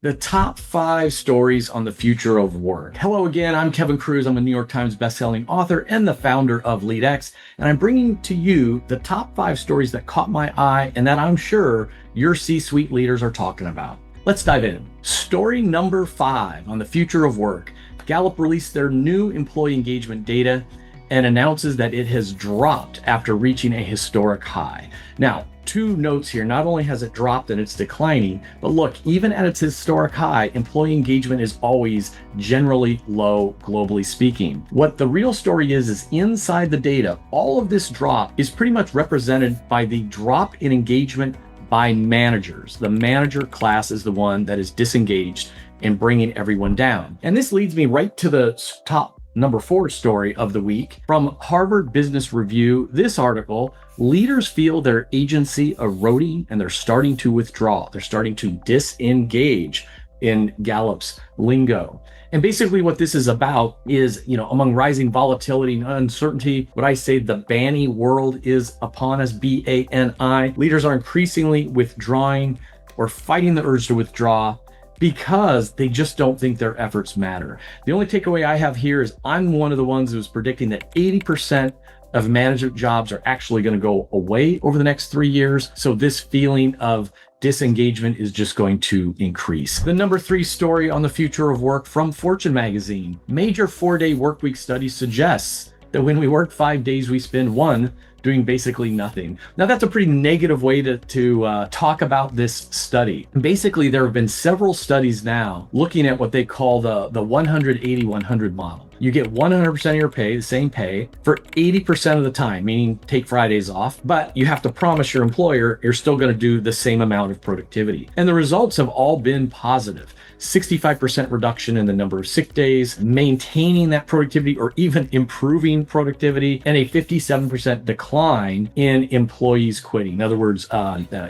The top 5 stories on the future of work. Hello again, I'm Kevin Kruse. I'm a New York Times bestselling author and the founder of LeadX, and I'm bringing to you the top 5 stories that caught my eye and that I'm sure your C-suite leaders are talking about. Let's dive in. Story number 5 on the future of work. Gallup released their new employee engagement data and announces that it has dropped after reaching a historic high. Now, 2 notes here. Not only has it dropped and it's declining, but look, even at its historic high, employee engagement is always generally low, globally speaking. What the real story is inside the data, all of this drop is pretty much represented by the drop in engagement by managers. The manager class is the one that is disengaged and bringing everyone down. And this leads me right to the top number 4 story of the week from Harvard Business Review. This article, leaders feel their agency eroding and they're starting to withdraw. They're starting to disengage in Gallup's lingo. And basically what this is about is, among rising volatility and uncertainty, what I say the banny world is upon us, BANI. Leaders are increasingly withdrawing or fighting the urge to withdraw because they just don't think their efforts matter. The only takeaway I have here is I'm one of the ones who's predicting that 80% of management jobs are actually going to go away over the next 3 years. So this feeling of disengagement is just going to increase. The number 3 story on the future of work from Fortune magazine. Major 4-day workweek study suggests that when we work 5 days, we spend 1 doing basically nothing. Now that's a pretty negative way to talk about this study. Basically, there have been several studies now looking at what they call the 180-100 model. You get 100% of your pay, the same pay, for 80% of the time, meaning take Fridays off, but you have to promise your employer you're still going to do the same amount of productivity. And the results have all been positive. 65% reduction in the number of sick days, maintaining that productivity or even improving productivity, and a 57% decline in employees quitting. In other words,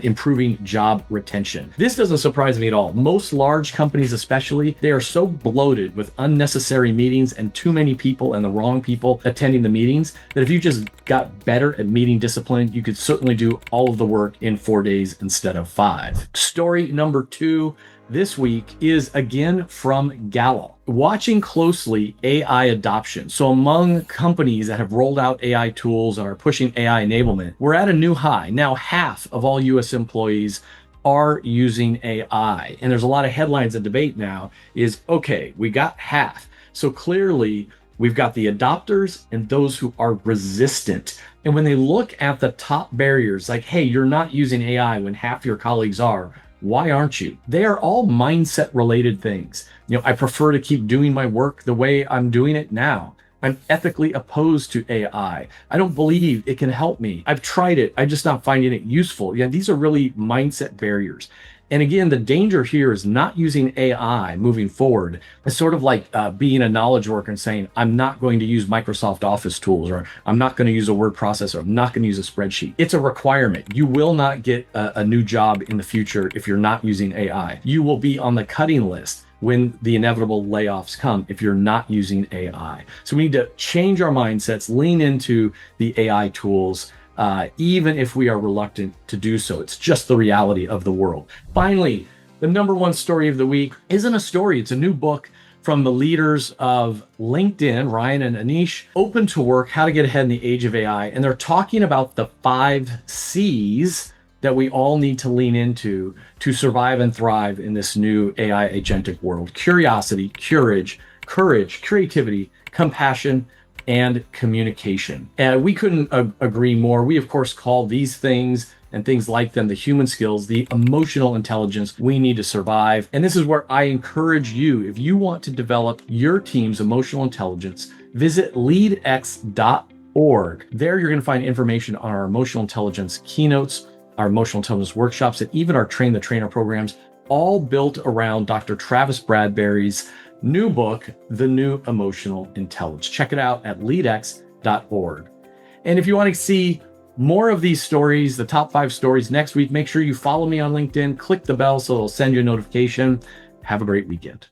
improving job retention. This doesn't surprise me at all. Most large companies especially, they are so bloated with unnecessary meetings and too many people and the wrong people attending the meetings that if you just got better at meeting discipline, you could certainly do all of the work in 4 days instead of 5. Story number 2 this week is again from Gallup. Watching closely AI adoption. So among companies that have rolled out AI tools and are pushing AI enablement, we're at a new high. Now half of all US employees are using AI. And there's a lot of headlines and debate now is, okay, we got half. So clearly we've got the adopters and those who are resistant. And when they look at the top barriers, like, hey, you're not using AI when half your colleagues are, why aren't you? They are all mindset related things. I prefer to keep doing my work the way I'm doing it now. I'm ethically opposed to AI. I don't believe it can help me. I've tried it. I'm just not finding it useful. These are really mindset barriers. And again, the danger here is not using AI moving forward. It's sort of like being a knowledge worker and saying, I'm not going to use Microsoft Office tools, or I'm not going to use a word processor, I'm not going to use a spreadsheet. It's a requirement. You will not get a new job in the future if you're not using AI. You will be on the cutting list when the inevitable layoffs come if you're not using AI. So we need to change our mindsets, lean into the AI tools, even if we are reluctant to do so. It's just the reality of the world. Finally, the number 1 story of the week isn't a story. It's a new book from the leaders of LinkedIn, Ryan and Anish, Open to Work, How to Get Ahead in the Age of AI. And they're talking about the 5 C's that we all need to lean into to survive and thrive in this new AI agentic world. Curiosity, courage, creativity, compassion, and communication. And we couldn't agree more. We, of course, call these things and things like them the human skills, the emotional intelligence we need to survive. And this is where I encourage you, if you want to develop your team's emotional intelligence, visit leadx.org. There you're going to find information on our emotional intelligence keynotes, our emotional intelligence workshops, and even our Train the Trainer programs, all built around Dr. Travis Bradberry's new book, The New Emotional Intelligence. Check it out at leadx.org. And if you want to see more of these stories, the top 5 stories next week, make sure you follow me on LinkedIn, click the bell so it'll send you a notification. Have a great weekend.